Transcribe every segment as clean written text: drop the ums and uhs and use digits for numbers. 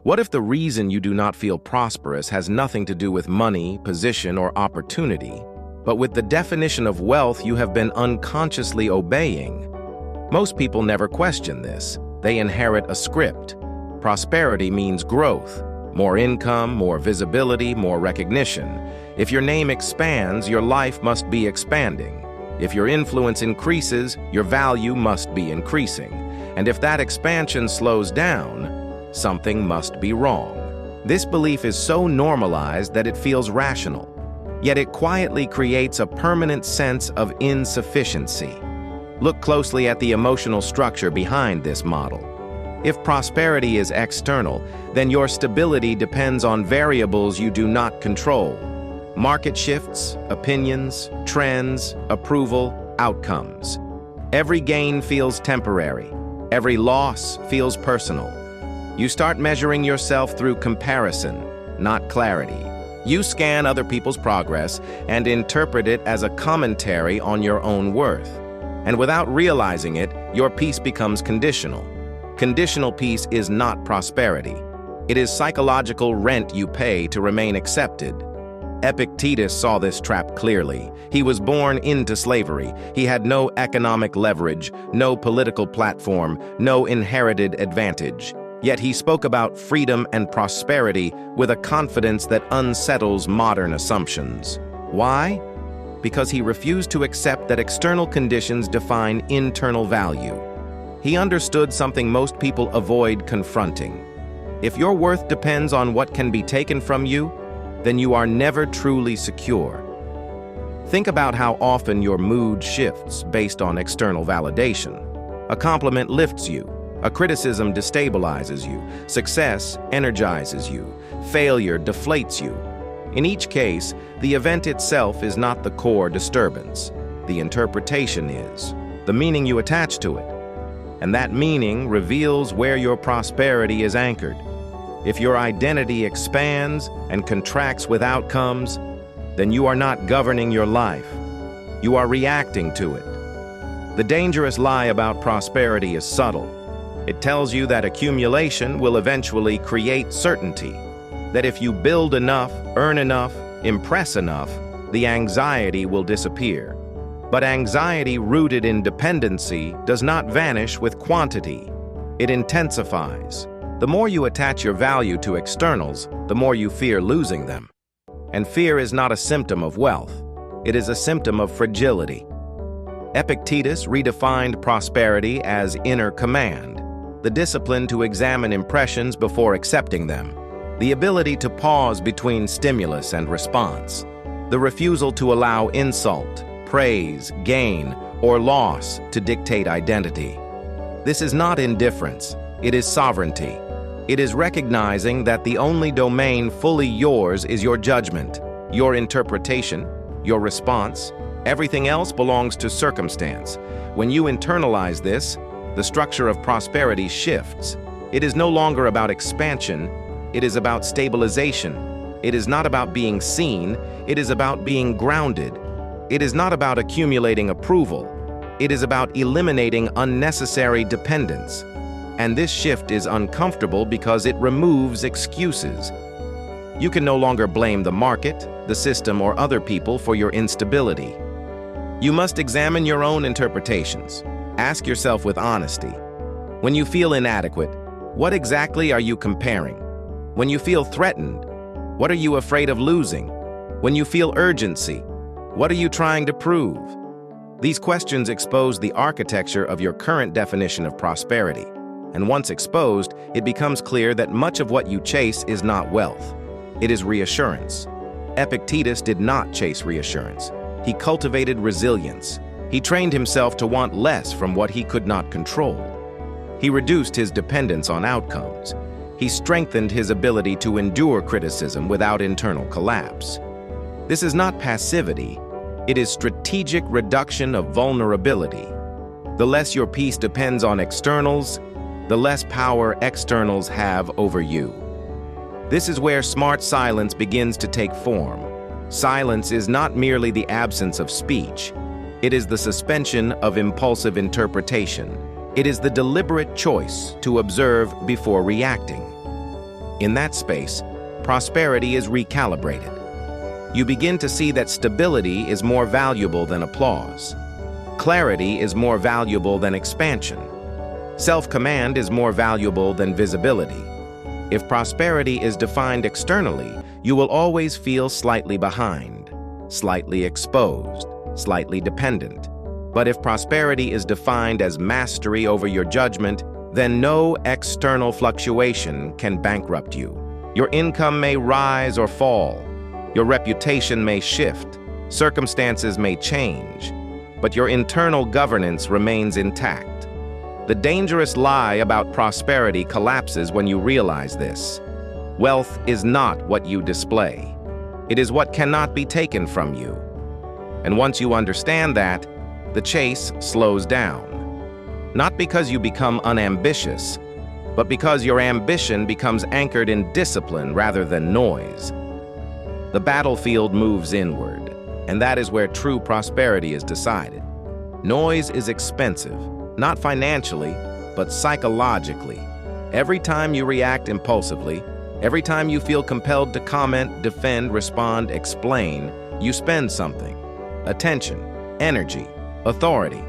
What if the reason you do not feel prosperous has nothing to do with money, position, or opportunity, but with the definition of wealth you have been unconsciously obeying? Most people never question this. They inherit a script. Prosperity means growth. More income, more visibility, more recognition. If your name expands, your life must be expanding. If your influence increases, your value must be increasing. And if that expansion slows down, something must be wrong. This belief is so normalized that it feels rational. Yet it quietly creates a permanent sense of insufficiency. Look closely at the emotional structure behind this model. If prosperity is external, then your stability depends on variables you do not control. Market shifts, opinions, trends, approval, outcomes. Every gain feels temporary. Every loss feels personal. You start measuring yourself through comparison, not clarity. You scan other people's progress and interpret it as a commentary on your own worth. And without realizing it, your peace becomes conditional. Conditional peace is not prosperity. It is psychological rent you pay to remain accepted. Epictetus saw this trap clearly. He was born into slavery. He had no economic leverage, no political platform, no inherited advantage. Yet he spoke about freedom and prosperity with a confidence that unsettles modern assumptions. Why? Because he refused to accept that external conditions define internal value. He understood something most people avoid confronting. If your worth depends on what can be taken from you, then you are never truly secure. Think about how often your mood shifts based on external validation. A compliment lifts you, a criticism destabilizes you, success energizes you, failure deflates you. In each case, the event itself is not the core disturbance. The interpretation is, the meaning you attach to it. And that meaning reveals where your prosperity is anchored. If your identity expands and contracts with outcomes, then you are not governing your life. You are reacting to it. The dangerous lie about prosperity is subtle. It tells you that accumulation will eventually create certainty, that if you build enough, earn enough, impress enough, the anxiety will disappear. But anxiety rooted in dependency does not vanish with quantity. It intensifies. The more you attach your value to externals, the more you fear losing them. And fear is not a symptom of wealth. It is a symptom of fragility. Epictetus redefined prosperity as inner command, the discipline to examine impressions before accepting them, the ability to pause between stimulus and response, the refusal to allow insult, praise, gain, or loss to dictate identity. This is not indifference, it is sovereignty. It is recognizing that the only domain fully yours is your judgment, your interpretation, your response. Everything else belongs to circumstance. When you internalize this, the structure of prosperity shifts. It is no longer about expansion, it is about stabilization. It is not about being seen, it is about being grounded. It is not about accumulating approval, it is about eliminating unnecessary dependence. And this shift is uncomfortable because it removes excuses. You can no longer blame the market, the system, or other people for your instability. You must examine your own interpretations. Ask yourself with honesty. When you feel inadequate, what exactly are you comparing? When you feel threatened, what are you afraid of losing? When you feel urgency, what are you trying to prove? These questions expose the architecture of your current definition of prosperity. And once exposed, it becomes clear that much of what you chase is not wealth. It is reassurance. Epictetus did not chase reassurance. He cultivated resilience. He trained himself to want less from what he could not control. He reduced his dependence on outcomes. He strengthened his ability to endure criticism without internal collapse. This is not passivity. It is strategic reduction of vulnerability. The less your peace depends on externals, the less power externals have over you. This is where smart silence begins to take form. Silence is not merely the absence of speech. It is the suspension of impulsive interpretation. It is the deliberate choice to observe before reacting. In that space, prosperity is recalibrated. You begin to see that stability is more valuable than applause. Clarity is more valuable than expansion. Self-command is more valuable than visibility. If prosperity is defined externally, you will always feel slightly behind, slightly exposed, slightly dependent. But if prosperity is defined as mastery over your judgment, then no external fluctuation can bankrupt you. Your income may rise or fall. Your reputation may shift. Circumstances may change. But your internal governance remains intact. The dangerous lie about prosperity collapses when you realize this. Wealth is not what you display. It is what cannot be taken from you. And once you understand that, the chase slows down. Not because you become unambitious, but because your ambition becomes anchored in discipline rather than noise. The battlefield moves inward, and that is where true prosperity is decided. Noise is expensive, not financially, but psychologically. Every time you react impulsively, every time you feel compelled to comment, defend, respond, explain, you spend something. Attention, energy, authority.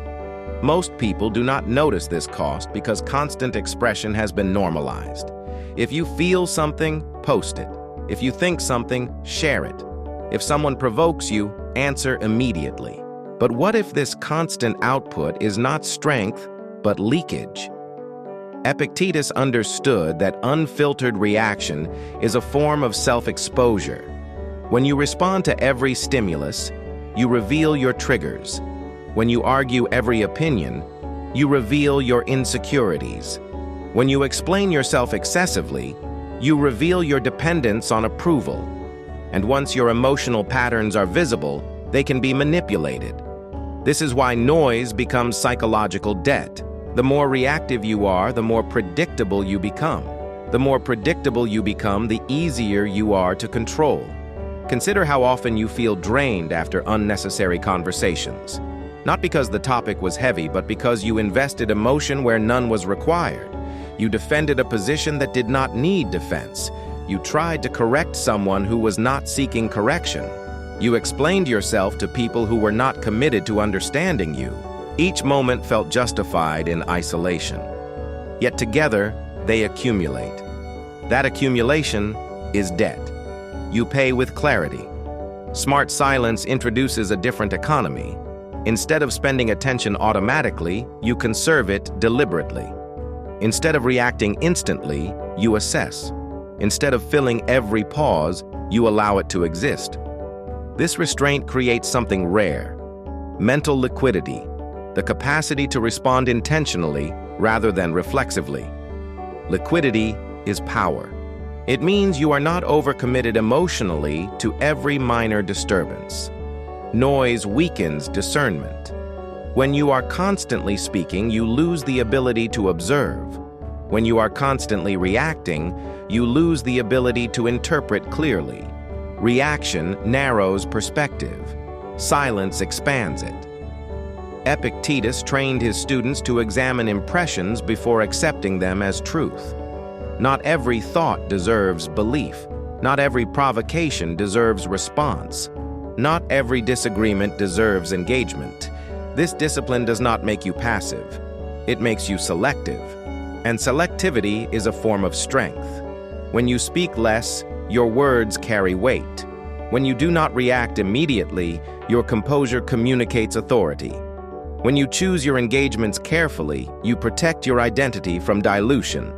Most people do not notice this cost because constant expression has been normalized. If you feel something, post it. If you think something, share it. If someone provokes you, answer immediately. But what if this constant output is not strength, but leakage? Epictetus understood that unfiltered reaction is a form of self-exposure. When you respond to every stimulus, you reveal your triggers. When you argue every opinion, you reveal your insecurities. When you explain yourself excessively, you reveal your dependence on approval. And once your emotional patterns are visible, they can be manipulated. This is why noise becomes psychological debt. The more reactive you are, the more predictable you become. The more predictable you become, the easier you are to control. Consider how often you feel drained after unnecessary conversations. Not because the topic was heavy, but because you invested emotion where none was required. You defended a position that did not need defense. You tried to correct someone who was not seeking correction. You explained yourself to people who were not committed to understanding you. Each moment felt justified in isolation. Yet together, they accumulate. That accumulation is debt. You pay with clarity. Smartsilence introduces a different economy. Instead of spending attention automatically, you conserve it deliberately. Instead of reacting instantly, you assess. Instead of filling every pause, you allow it to exist. This restraint creates something rare: mental liquidity, the capacity to respond intentionally rather than reflexively. Liquidity is power. It means you are not overcommitted emotionally to every minor disturbance. Noise weakens discernment. When you are constantly speaking, you lose the ability to observe. When you are constantly reacting, you lose the ability to interpret clearly. Reaction narrows perspective. Silence expands it. Epictetus trained his students to examine impressions before accepting them as truth. Not every thought deserves belief. Not every provocation deserves response. Not every disagreement deserves engagement. This discipline does not make you passive. It makes you selective. And selectivity is a form of strength. When you speak less, your words carry weight. When you do not react immediately, your composure communicates authority. When you choose your engagements carefully, you protect your identity from dilution.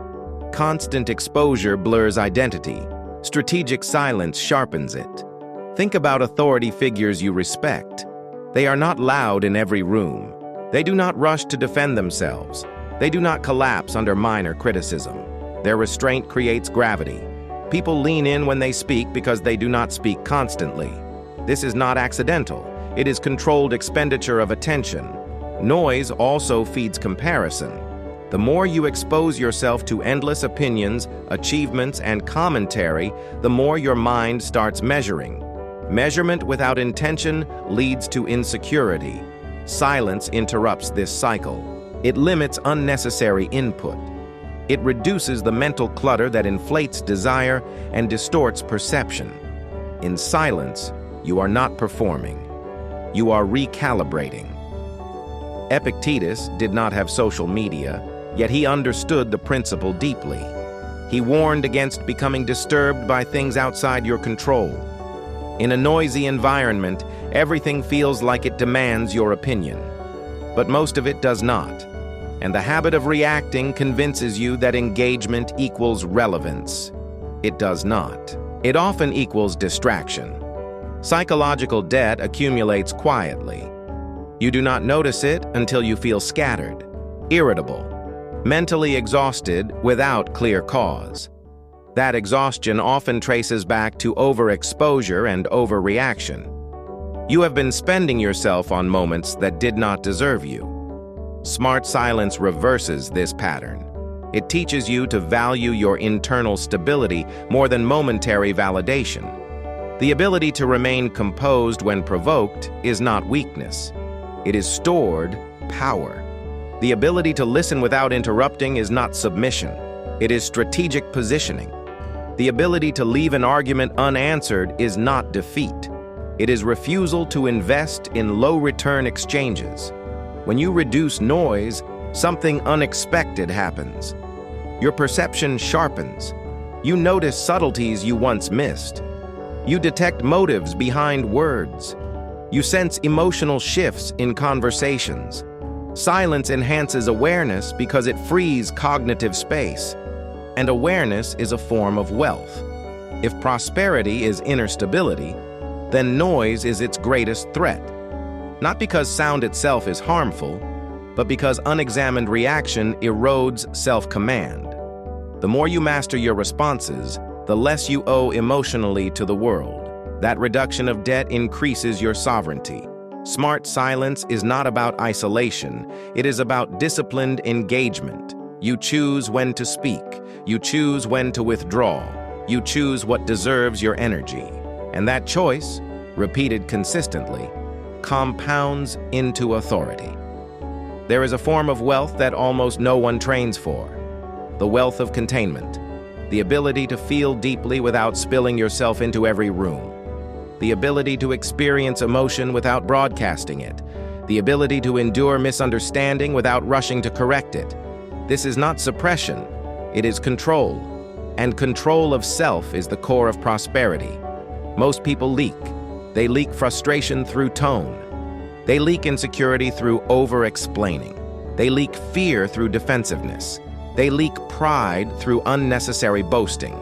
Constant exposure blurs identity. Strategic silence sharpens it. Think about authority figures you respect. They are not loud in every room. They do not rush to defend themselves. They do not collapse under minor criticism. Their restraint creates gravity. People lean in when they speak because they do not speak constantly. This is not accidental. It is controlled expenditure of attention. Noise also feeds comparison. The more you expose yourself to endless opinions, achievements, and commentary, the more your mind starts measuring. Measurement without intention leads to insecurity. Silence interrupts this cycle. It limits unnecessary input. It reduces the mental clutter that inflates desire and distorts perception. In silence, you are not performing. You are recalibrating. Epictetus did not have social media, yet he understood the principle deeply. He warned against becoming disturbed by things outside your control. In a noisy environment, everything feels like it demands your opinion. But most of it does not. And the habit of reacting convinces you that engagement equals relevance. It does not. It often equals distraction. Psychological debt accumulates quietly. You do not notice it until you feel scattered, irritable, mentally exhausted without clear cause. That exhaustion often traces back to overexposure and overreaction. You have been spending yourself on moments that did not deserve you. Smartsilence reverses this pattern. It teaches you to value your internal stability more than momentary validation. The ability to remain composed when provoked is not weakness. It is stored power. The ability to listen without interrupting is not submission. It is strategic positioning. The ability to leave an argument unanswered is not defeat. It is refusal to invest in low-return exchanges. When you reduce noise, something unexpected happens. Your perception sharpens. You notice subtleties you once missed. You detect motives behind words. You sense emotional shifts in conversations. Silence enhances awareness because it frees cognitive space. And awareness is a form of wealth. If prosperity is inner stability, then noise is its greatest threat. Not because sound itself is harmful, but because unexamined reaction erodes self-command. The more you master your responses, the less you owe emotionally to the world. That reduction of debt increases your sovereignty. Smart silence is not about isolation. It is about disciplined engagement. You choose when to speak. You choose when to withdraw. You choose what deserves your energy. And that choice, repeated consistently, compounds into authority. There is a form of wealth that almost no one trains for. The wealth of containment. The ability to feel deeply without spilling yourself into every room. The ability to experience emotion without broadcasting it. The ability to endure misunderstanding without rushing to correct it. This is not suppression, it is control. And control of self is the core of prosperity. Most people leak. They leak frustration through tone. They leak insecurity through over-explaining. They leak fear through defensiveness. They leak pride through unnecessary boasting.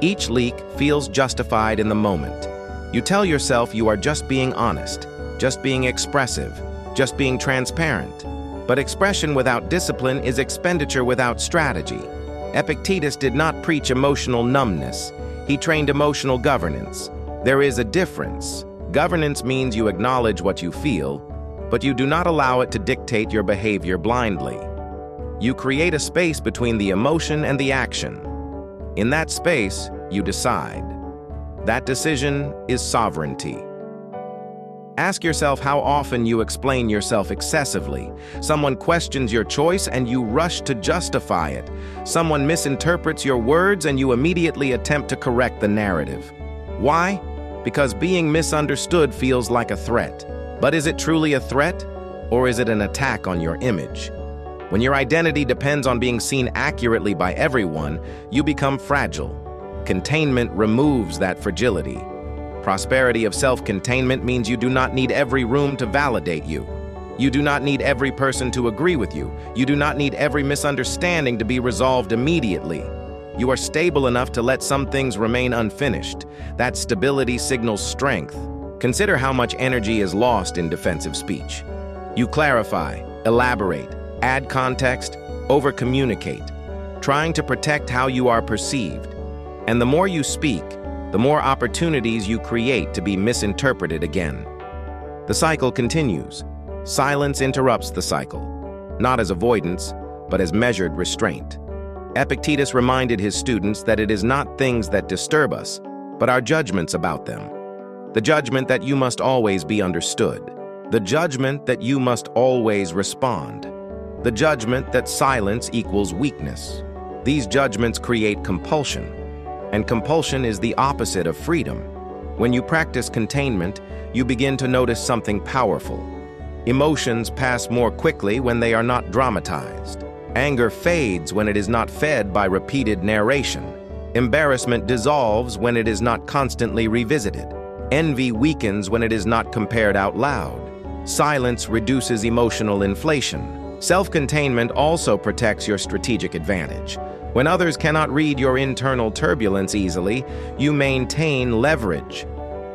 Each leak feels justified in the moment. You tell yourself you are just being honest, just being expressive, just being transparent. But expression without discipline is expenditure without strategy. Epictetus did not preach emotional numbness. He trained emotional governance. There is a difference. Governance means you acknowledge what you feel, but you do not allow it to dictate your behavior blindly. You create a space between the emotion and the action. In that space, you decide. That decision is sovereignty. Ask yourself how often you explain yourself excessively. Someone questions your choice and you rush to justify it. Someone misinterprets your words and you immediately attempt to correct the narrative. Why? Because being misunderstood feels like a threat. But is it truly a threat? Or is it an attack on your image? When your identity depends on being seen accurately by everyone, you become fragile. Containment removes that fragility. Prosperity of self-containment means you do not need every room to validate you. You do not need every person to agree with you. You do not need every misunderstanding to be resolved immediately. You are stable enough to let some things remain unfinished. That stability signals strength. Consider how much energy is lost in defensive speech. You clarify, elaborate, add context, over-communicate, trying to protect how you are perceived. And the more you speak, the more opportunities you create to be misinterpreted again. The cycle continues. Silence interrupts the cycle, not as avoidance, but as measured restraint. Epictetus reminded his students that it is not things that disturb us, but our judgments about them. The judgment that you must always be understood. The judgment that you must always respond. The judgment that silence equals weakness. These judgments create compulsion, and compulsion is the opposite of freedom. When you practice containment, you begin to notice something powerful. Emotions pass more quickly when they are not dramatized. Anger fades when it is not fed by repeated narration. Embarrassment dissolves when it is not constantly revisited. Envy weakens when it is not compared out loud. Silence reduces emotional inflation. Self-containment also protects your strategic advantage. When others cannot read your internal turbulence easily, you maintain leverage.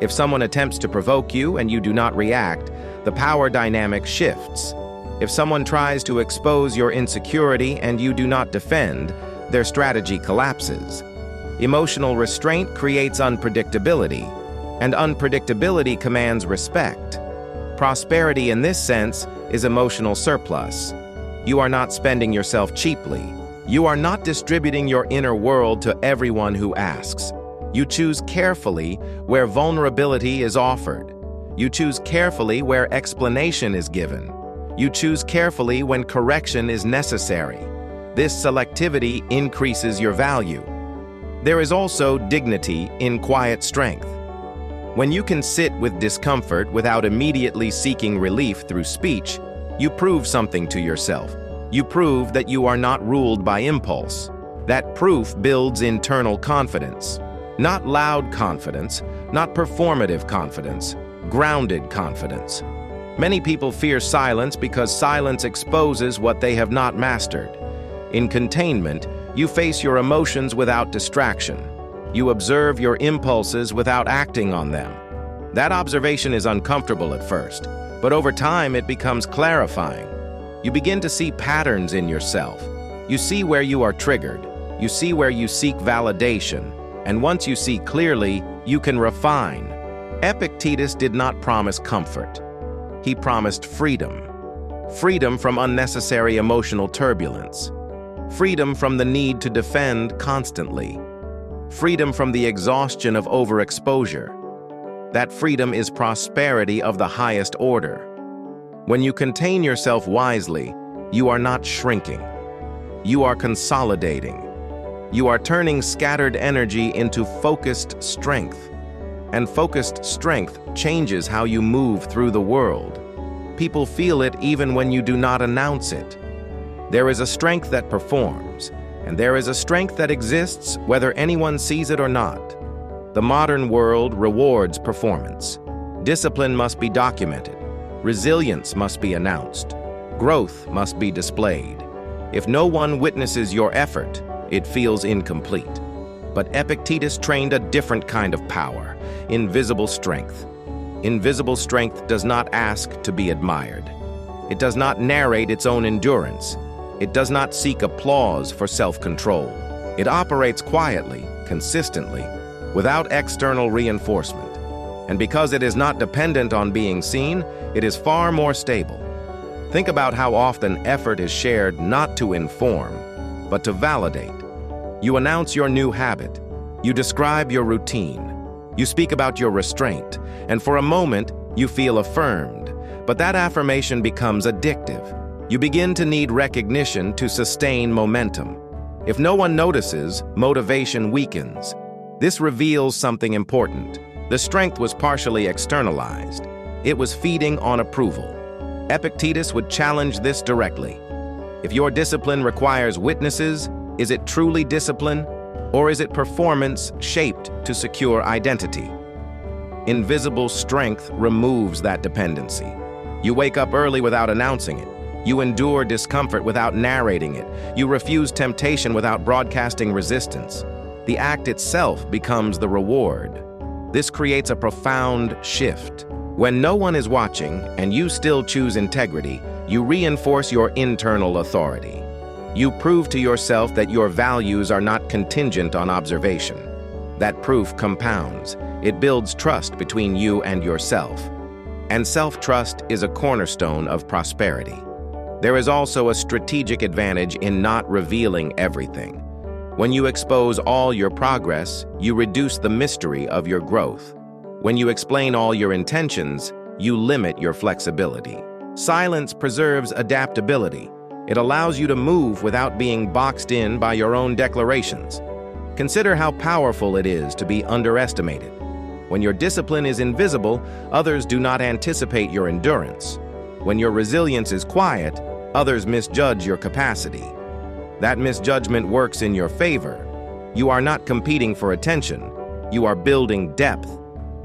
If someone attempts to provoke you and you do not react, the power dynamic shifts. If someone tries to expose your insecurity and you do not defend, their strategy collapses. Emotional restraint creates unpredictability, and unpredictability commands respect. Prosperity in this sense is emotional surplus. You are not spending yourself cheaply. You are not distributing your inner world to everyone who asks. You choose carefully where vulnerability is offered. You choose carefully where explanation is given. You choose carefully when correction is necessary. This selectivity increases your value. There is also dignity in quiet strength. When you can sit with discomfort without immediately seeking relief through speech, you prove something to yourself. You prove that you are not ruled by impulse. That proof builds internal confidence. Not loud confidence, not performative confidence, grounded confidence. Many people fear silence because silence exposes what they have not mastered. In containment, you face your emotions without distraction. You observe your impulses without acting on them. That observation is uncomfortable at first, but over time it becomes clarifying. You begin to see patterns in yourself. You see where you are triggered. You see where you seek validation. And once you see clearly, you can refine. Epictetus did not promise comfort. He promised freedom. Freedom from unnecessary emotional turbulence. Freedom from the need to defend constantly. Freedom from the exhaustion of overexposure. That freedom is prosperity of the highest order. When you contain yourself wisely, you are not shrinking. You are consolidating. You are turning scattered energy into focused strength. And focused strength changes how you move through the world. People feel it even when you do not announce it. There is a strength that performs, and there is a strength that exists whether anyone sees it or not. The modern world rewards performance. Discipline must be documented. Resilience must be announced. Growth must be displayed. If no one witnesses your effort, it feels incomplete. But Epictetus trained a different kind of power, invisible strength. Invisible strength does not ask to be admired. It does not narrate its own endurance. It does not seek applause for self-control. It operates quietly, consistently, without external reinforcement. And because it is not dependent on being seen, it is far more stable. Think about how often effort is shared not to inform, but to validate. You announce your new habit. You describe your routine. You speak about your restraint, and for a moment, you feel affirmed. But that affirmation becomes addictive. You begin to need recognition to sustain momentum. If no one notices, motivation weakens. This reveals something important. The strength was partially externalized. It was feeding on approval. Epictetus would challenge this directly. If your discipline requires witnesses, is it truly discipline, or is it performance shaped to secure identity? Invisible strength removes that dependency. You wake up early without announcing it. You endure discomfort without narrating it. You refuse temptation without broadcasting resistance. The act itself becomes the reward. This creates a profound shift. When no one is watching and you still choose integrity, you reinforce your internal authority. You prove to yourself that your values are not contingent on observation. That proof compounds. It builds trust between you and yourself. And self-trust is a cornerstone of prosperity. There is also a strategic advantage in not revealing everything. When you expose all your progress, you reduce the mystery of your growth. When you explain all your intentions, you limit your flexibility. Silence preserves adaptability. It allows you to move without being boxed in by your own declarations. Consider how powerful it is to be underestimated. When your discipline is invisible, others do not anticipate your endurance. When your resilience is quiet, others misjudge your capacity. That misjudgment works in your favor. You are not competing for attention. You are building depth.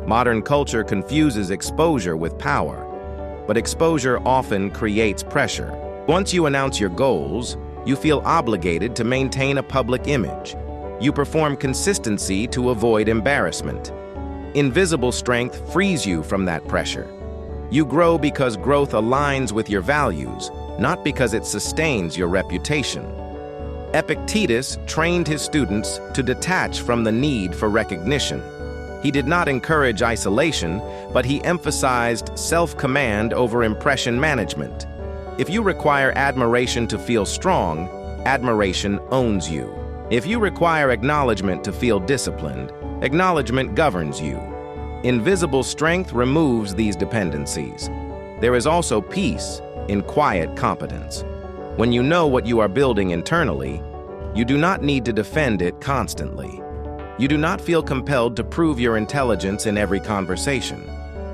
Modern culture confuses exposure with power, but exposure often creates pressure. Once you announce your goals, you feel obligated to maintain a public image. You perform consistency to avoid embarrassment. Invisible strength frees you from that pressure. You grow because growth aligns with your values, not because it sustains your reputation. Epictetus trained his students to detach from the need for recognition. He did not encourage isolation, but he emphasized self-command over impression management. If you require admiration to feel strong, admiration owns you. If you require acknowledgement to feel disciplined, acknowledgement governs you. Invisible strength removes these dependencies. There is also peace in quiet competence. When you know what you are building internally, you do not need to defend it constantly. You do not feel compelled to prove your intelligence in every conversation.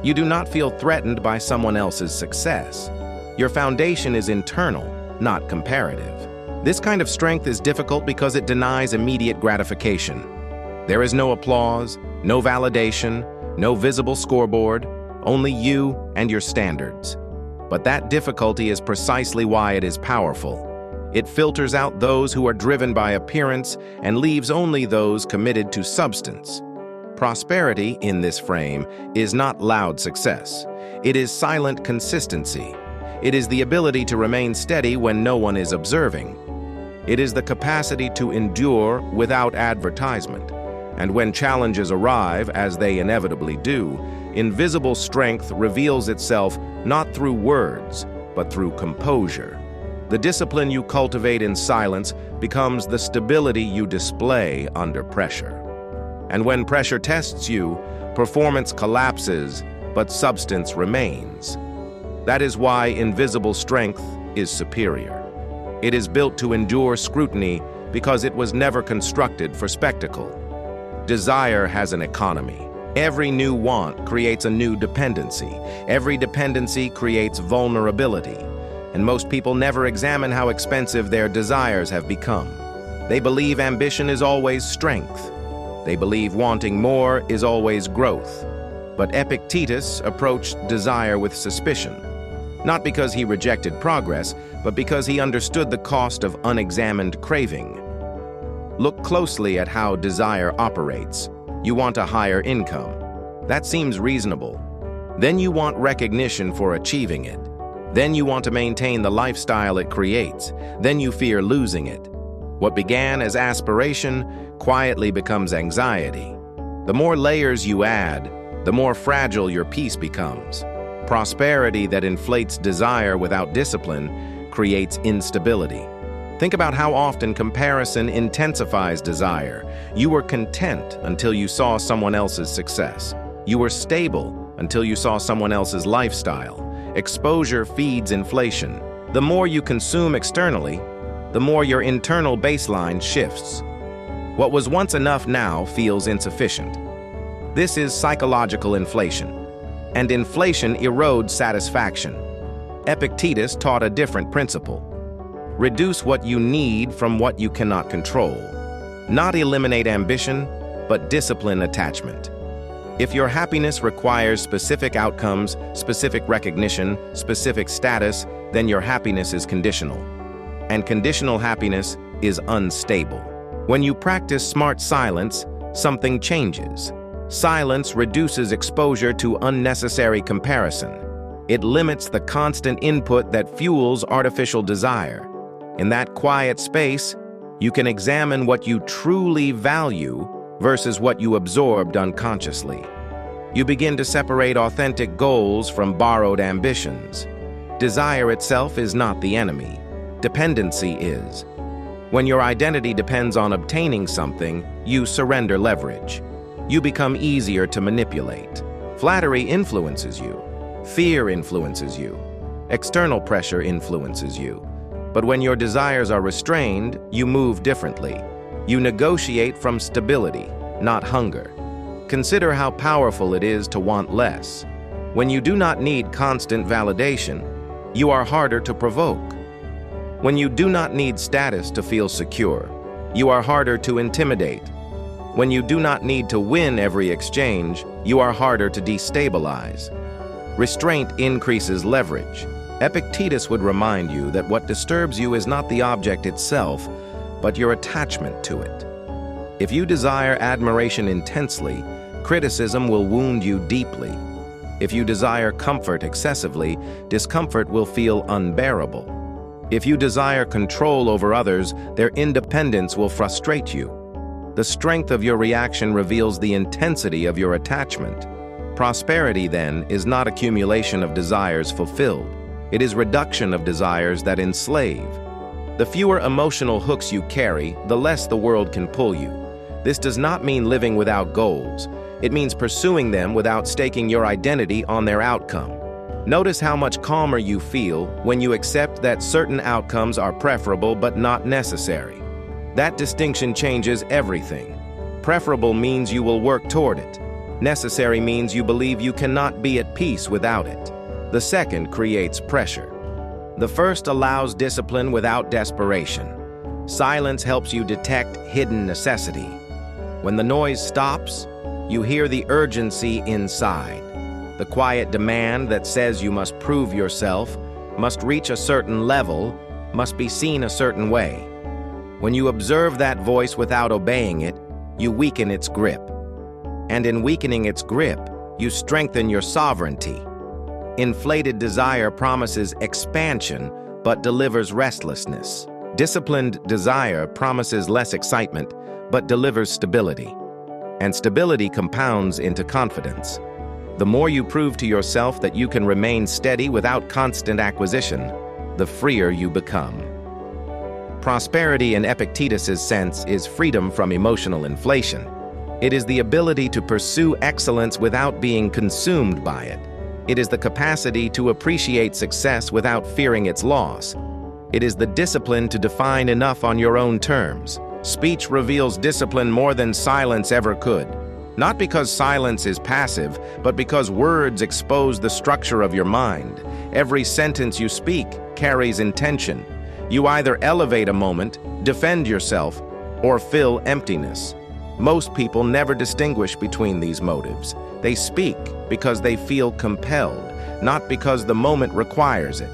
You do not feel threatened by someone else's success. Your foundation is internal, not comparative. This kind of strength is difficult because it denies immediate gratification. There is no applause, no validation, no visible scoreboard, only you and your standards. But that difficulty is precisely why it is powerful. It filters out those who are driven by appearance and leaves only those committed to substance. Prosperity, in this frame, is not loud success. It is silent consistency. It is the ability to remain steady when no one is observing. It is the capacity to endure without advertisement. And when challenges arrive, as they inevitably do, invisible strength reveals itself not through words, but through composure. The discipline you cultivate in silence becomes the stability you display under pressure. And when pressure tests you, performance collapses, but substance remains. That is why invisible strength is superior. It is built to endure scrutiny because it was never constructed for spectacle. Desire has an economy. Every new want creates a new dependency. Every dependency creates vulnerability. And most people never examine how expensive their desires have become. They believe ambition is always strength. They believe wanting more is always growth. But Epictetus approached desire with suspicion, not because he rejected progress, but because he understood the cost of unexamined craving. Look closely at how desire operates. You want a higher income. That seems reasonable. Then you want recognition for achieving it. Then you want to maintain the lifestyle it creates. Then you fear losing it. What began as aspiration quietly becomes anxiety. The more layers you add, the more fragile your peace becomes. Prosperity that inflates desire without discipline creates instability. Think about how often comparison intensifies desire. You were content until you saw someone else's success. You were stable until you saw someone else's lifestyle. Exposure feeds inflation. The more you consume externally, the more your internal baseline shifts. What was once enough now feels insufficient. This is psychological inflation. And inflation erodes satisfaction. Epictetus taught a different principle. Reduce what you need from what you cannot control. Not eliminate ambition, but discipline attachment. If your happiness requires specific outcomes, specific recognition, specific status, then your happiness is conditional. And conditional happiness is unstable. When you practice smart silence, something changes. Silence reduces exposure to unnecessary comparison. It limits the constant input that fuels artificial desire. In that quiet space, you can examine what you truly value versus what you absorbed unconsciously. You begin to separate authentic goals from borrowed ambitions. Desire itself is not the enemy. Dependency is. When your identity depends on obtaining something, you surrender leverage. You become easier to manipulate. Flattery influences you. Fear influences you. External pressure influences you. But when your desires are restrained, you move differently. You negotiate from stability, not hunger. Consider how powerful it is to want less. When you do not need constant validation, you are harder to provoke. When you do not need status to feel secure, you are harder to intimidate. When you do not need to win every exchange, you are harder to destabilize. Restraint increases leverage. Epictetus would remind you that what disturbs you is not the object itself, but your attachment to it. If you desire admiration intensely, criticism will wound you deeply. If you desire comfort excessively, discomfort will feel unbearable. If you desire control over others, their independence will frustrate you. The strength of your reaction reveals the intensity of your attachment. Prosperity, then, is not accumulation of desires fulfilled. It is reduction of desires that enslave. The fewer emotional hooks you carry, the less the world can pull you. This does not mean living without goals. It means pursuing them without staking your identity on their outcome. Notice how much calmer you feel when you accept that certain outcomes are preferable but not necessary. That distinction changes everything. Preferable means you will work toward it. Necessary means you believe you cannot be at peace without it. The second creates pressure. The first allows discipline without desperation. Silence helps you detect hidden necessity. When the noise stops, you hear the urgency inside. The quiet demand that says you must prove yourself, must reach a certain level, must be seen a certain way. When you observe that voice without obeying it, you weaken its grip. And in weakening its grip, you strengthen your sovereignty. Inflated desire promises expansion, but delivers restlessness. Disciplined desire promises less excitement, but delivers stability. And stability compounds into confidence. The more you prove to yourself that you can remain steady without constant acquisition, the freer you become. Prosperity in Epictetus's sense is freedom from emotional inflation. It is the ability to pursue excellence without being consumed by it. It is the capacity to appreciate success without fearing its loss. It is the discipline to define enough on your own terms. Speech reveals discipline more than silence ever could. Not because silence is passive, but because words expose the structure of your mind. Every sentence you speak carries intention. You either elevate a moment, defend yourself, or fill emptiness. Most people never distinguish between these motives. They speak because they feel compelled, not because the moment requires it.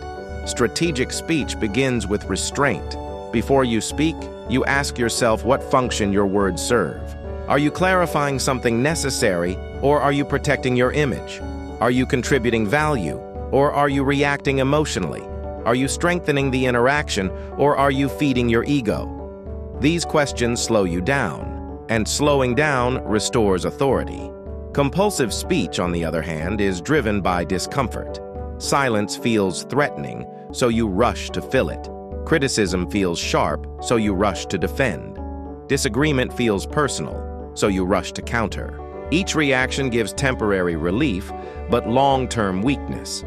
Strategic speech begins with restraint. Before you speak, you ask yourself what function your words serve. Are you clarifying something necessary, or are you protecting your image? Are you contributing value, or are you reacting emotionally? Are you strengthening the interaction, or are you feeding your ego? These questions slow you down. And slowing down restores authority. Compulsive speech, on the other hand, is driven by discomfort. Silence feels threatening, so you rush to fill it. Criticism feels sharp, so you rush to defend. Disagreement feels personal, so you rush to counter. Each reaction gives temporary relief, but long-term weakness.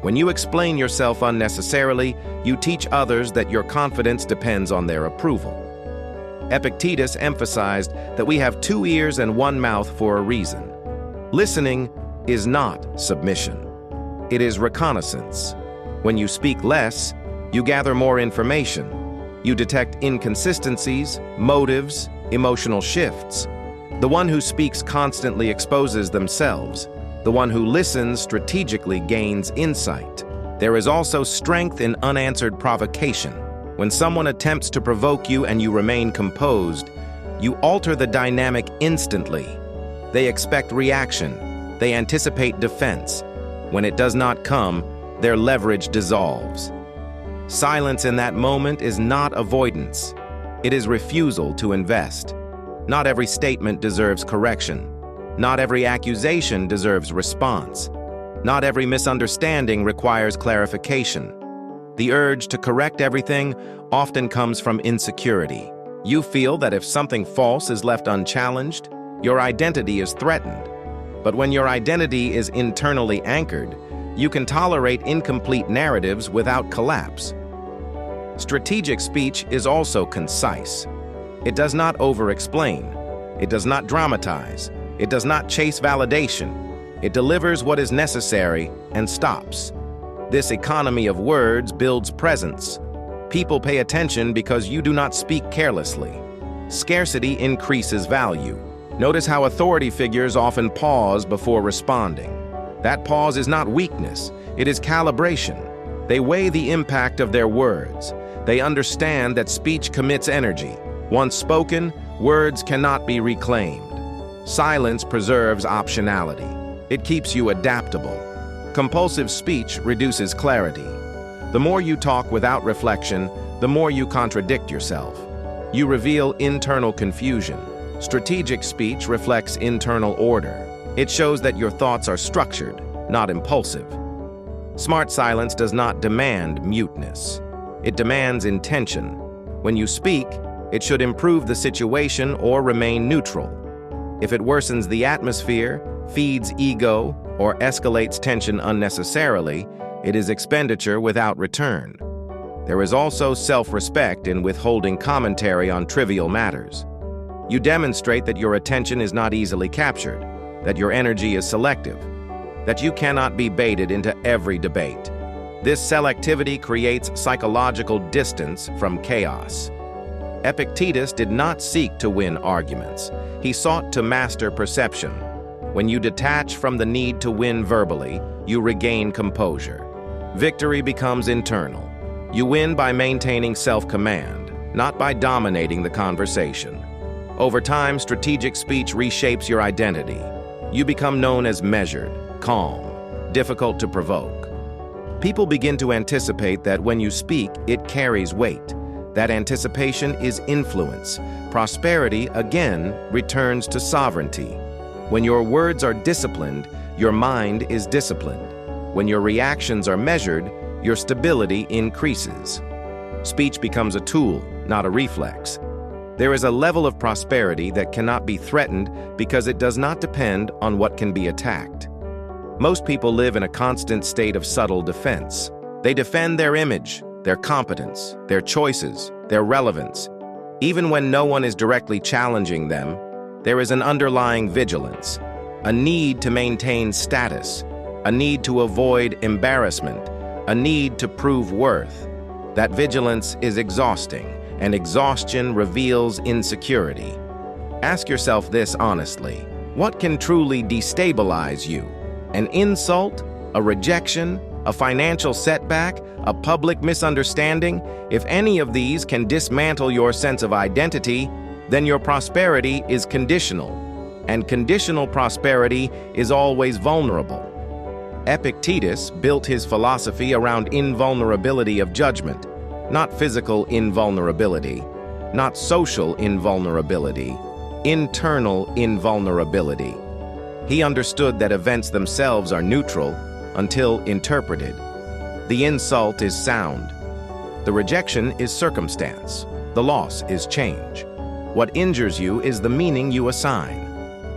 When you explain yourself unnecessarily, you teach others that your confidence depends on their approval. Epictetus emphasized that we have 2 ears and 1 mouth for a reason. Listening is not submission. It is reconnaissance. When you speak less, you gather more information. You detect inconsistencies, motives, emotional shifts. The one who speaks constantly exposes themselves. The one who listens strategically gains insight. There is also strength in unanswered provocation. When someone attempts to provoke you and you remain composed, you alter the dynamic instantly. They expect reaction. They anticipate defense. When it does not come, their leverage dissolves. Silence in that moment is not avoidance. It is refusal to invest. Not every statement deserves correction. Not every accusation deserves response. Not every misunderstanding requires clarification. The urge to correct everything often comes from insecurity. You feel that if something false is left unchallenged, your identity is threatened. But when your identity is internally anchored, you can tolerate incomplete narratives without collapse. Strategic speech is also concise. It does not over-explain. It does not dramatize. It does not chase validation. It delivers what is necessary and stops. This economy of words builds presence. People pay attention because you do not speak carelessly. Scarcity increases value. Notice how authority figures often pause before responding. That pause is not weakness, it is calibration. They weigh the impact of their words. They understand that speech commits energy. Once spoken, words cannot be reclaimed. Silence preserves optionality. It keeps you adaptable. Compulsive speech reduces clarity. The more you talk without reflection, the more you contradict yourself. You reveal internal confusion. Strategic speech reflects internal order. It shows that your thoughts are structured, not impulsive. Smart silence does not demand muteness. It demands intention. When you speak, it should improve the situation or remain neutral. If it worsens the atmosphere, feeds ego, or escalates tension unnecessarily, it is expenditure without return. There is also self-respect in withholding commentary on trivial matters. You demonstrate that your attention is not easily captured, that your energy is selective, that you cannot be baited into every debate. This selectivity creates psychological distance from chaos. Epictetus did not seek to win arguments. He sought to master perception. When you detach from the need to win verbally, you regain composure. Victory becomes internal. You win by maintaining self-command, not by dominating the conversation. Over time, strategic speech reshapes your identity. You become known as measured, calm, difficult to provoke. People begin to anticipate that when you speak, it carries weight. That anticipation is influence. Prosperity, again, returns to sovereignty. When your words are disciplined, your mind is disciplined. When your reactions are measured, your stability increases. Speech becomes a tool, not a reflex. There is a level of prosperity that cannot be threatened because it does not depend on what can be attacked. Most people live in a constant state of subtle defense. They defend their image, their competence, their choices, their relevance. Even when no one is directly challenging them, there is an underlying vigilance, a need to maintain status, a need to avoid embarrassment, a need to prove worth. That vigilance is exhausting, and exhaustion reveals insecurity. Ask yourself this honestly: what can truly destabilize you? An insult, a rejection, a financial setback, a public misunderstanding? If any of these can dismantle your sense of identity, then your prosperity is conditional, and conditional prosperity is always vulnerable. Epictetus built his philosophy around invulnerability of judgment, not physical invulnerability, not social invulnerability, internal invulnerability. He understood that events themselves are neutral until interpreted. The insult is sound. The rejection is circumstance. The loss is change. What injures you is the meaning you assign.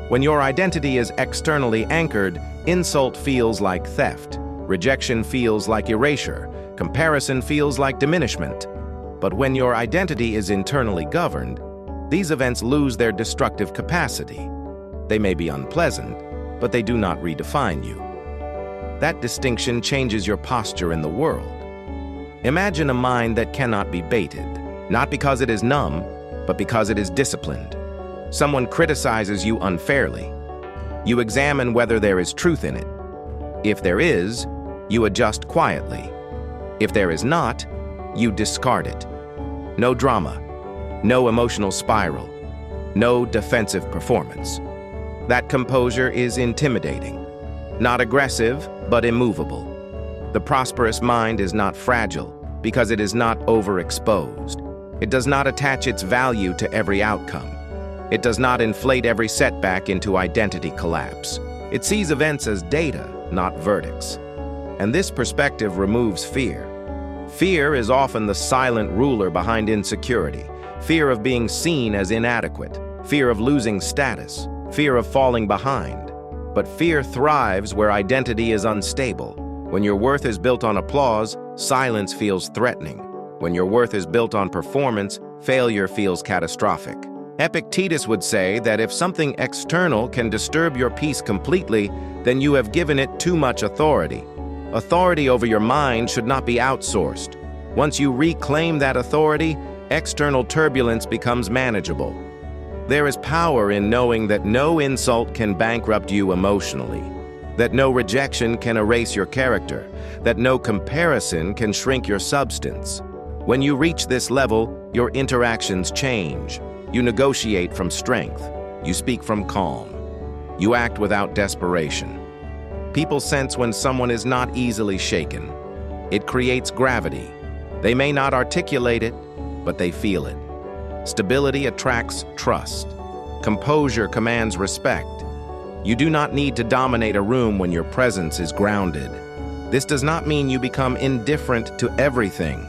When your identity is externally anchored, insult feels like theft. Rejection feels like erasure. Comparison feels like diminishment. But when your identity is internally governed, these events lose their destructive capacity. They may be unpleasant, but they do not redefine you. That distinction changes your posture in the world. Imagine a mind that cannot be baited, not because it is numb, but because it is disciplined. Someone criticizes you unfairly. You examine whether there is truth in it. If there is, you adjust quietly. If there is not, you discard it. No drama, no emotional spiral, no defensive performance. That composure is intimidating, not aggressive, but immovable. The prosperous mind is not fragile because it is not overexposed. It does not attach its value to every outcome. It does not inflate every setback into identity collapse. It sees events as data, not verdicts. And this perspective removes fear. Fear is often the silent ruler behind insecurity. Fear of being seen as inadequate, fear of losing status, fear of falling behind. But fear thrives where identity is unstable. When your worth is built on applause, silence feels threatening. When your worth is built on performance, failure feels catastrophic. Epictetus would say that if something external can disturb your peace completely, then you have given it too much authority. Authority over your mind should not be outsourced. Once you reclaim that authority, external turbulence becomes manageable. There is power in knowing that no insult can bankrupt you emotionally, that no rejection can erase your character, that no comparison can shrink your substance. When you reach this level, your interactions change. You negotiate from strength. You speak from calm. You act without desperation. People sense when someone is not easily shaken. It creates gravity. They may not articulate it, but they feel it. Stability attracts trust. Composure commands respect. You do not need to dominate a room when your presence is grounded. This does not mean you become indifferent to everything.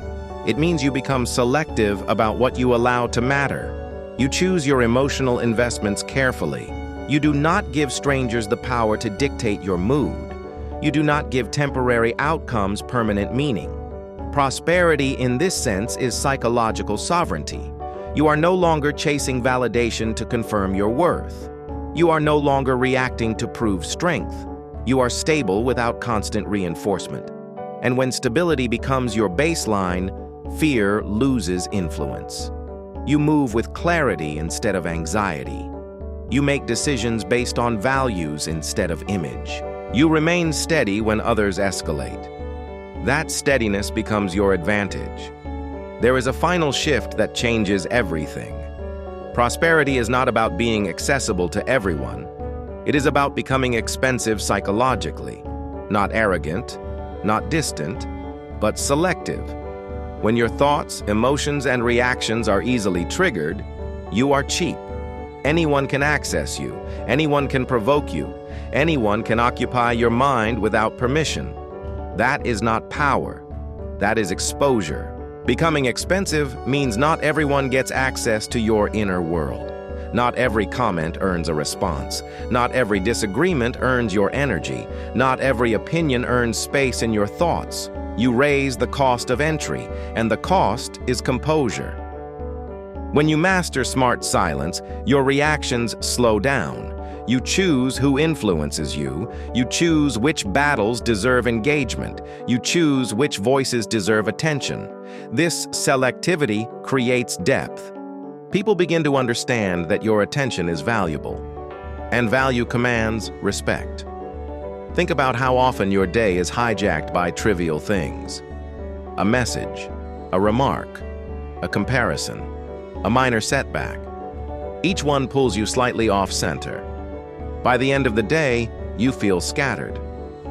It means you become selective about what you allow to matter. You choose your emotional investments carefully. You do not give strangers the power to dictate your mood. You do not give temporary outcomes permanent meaning. Prosperity in this sense is psychological sovereignty. You are no longer chasing validation to confirm your worth. You are no longer reacting to prove strength. You are stable without constant reinforcement. And when stability becomes your baseline, fear loses influence. You move with clarity instead of anxiety. You make decisions based on values instead of image. You remain steady when others escalate. That steadiness becomes your advantage. There is a final shift that changes everything. Prosperity is not about being accessible to everyone. It is about becoming expensive psychologically, not arrogant, not distant, but selective. When your thoughts, emotions, and reactions are easily triggered, you are cheap. Anyone can access you. Anyone can provoke you. Anyone can occupy your mind without permission. That is not power. That is exposure. Becoming expensive means not everyone gets access to your inner world. Not every comment earns a response. Not every disagreement earns your energy. Not every opinion earns space in your thoughts. You raise the cost of entry, and the cost is composure. When you master smart silence, your reactions slow down. You choose who influences you. You choose which battles deserve engagement. You choose which voices deserve attention. This selectivity creates depth. People begin to understand that your attention is valuable, and value commands respect. Think about how often your day is hijacked by trivial things. A message, a remark, a comparison, a minor setback. Each one pulls you slightly off-center. By the end of the day, you feel scattered.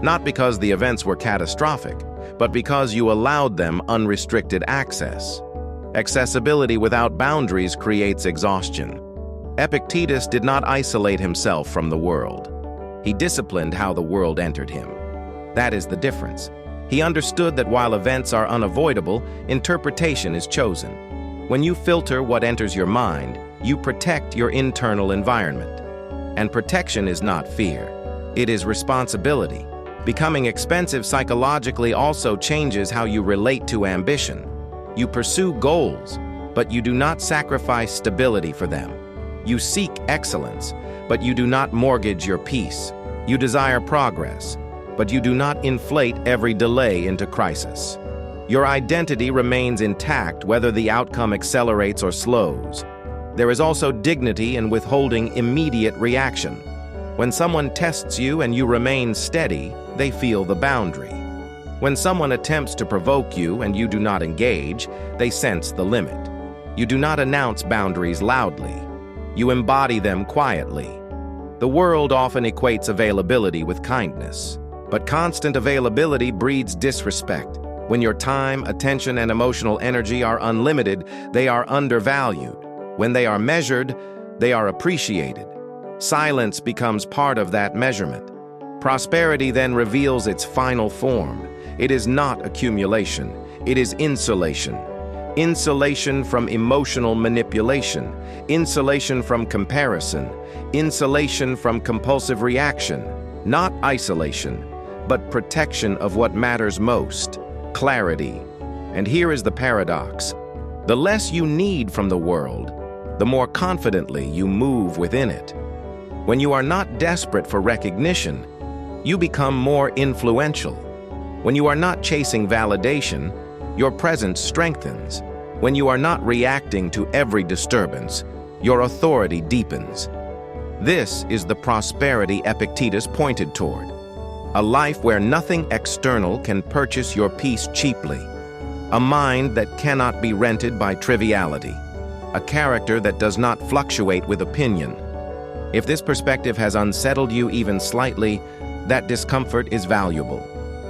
Not because the events were catastrophic, but because you allowed them unrestricted access. Accessibility without boundaries creates exhaustion. Epictetus did not isolate himself from the world. He disciplined how the world entered him. That is the difference. He understood that while events are unavoidable, interpretation is chosen. When you filter what enters your mind, you protect your internal environment. And protection is not fear. It is responsibility. Becoming expensive psychologically also changes how you relate to ambition. You pursue goals, but you do not sacrifice stability for them. You seek excellence, but you do not mortgage your peace. You desire progress, but you do not inflate every delay into crisis. Your identity remains intact whether the outcome accelerates or slows. There is also dignity in withholding immediate reaction. When someone tests you and you remain steady, they feel the boundary. When someone attempts to provoke you and you do not engage, they sense the limit. You do not announce boundaries loudly. You embody them quietly. The world often equates availability with kindness, but constant availability breeds disrespect. When your time, attention, and emotional energy are unlimited, they are undervalued. When they are measured, they are appreciated. Silence becomes part of that measurement. Prosperity then reveals its final form. It is not accumulation. It is insulation. Insulation from emotional manipulation. Insulation from comparison. Insulation from compulsive reaction. Not isolation, but protection of what matters most: clarity. And here is the paradox. The less you need from the world, the more confidently you move within it. When you are not desperate for recognition, you become more influential. When you are not chasing validation, your presence strengthens. When you are not reacting to every disturbance, your authority deepens. This is the prosperity Epictetus pointed toward. A life where nothing external can purchase your peace cheaply. A mind that cannot be rented by triviality. A character that does not fluctuate with opinion. If this perspective has unsettled you even slightly, that discomfort is valuable.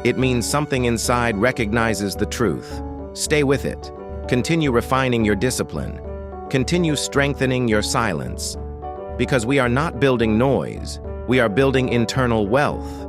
It means something inside recognizes the truth. Stay with it. Continue refining your discipline. Continue strengthening your silence. Because we are not building noise, we are building internal wealth.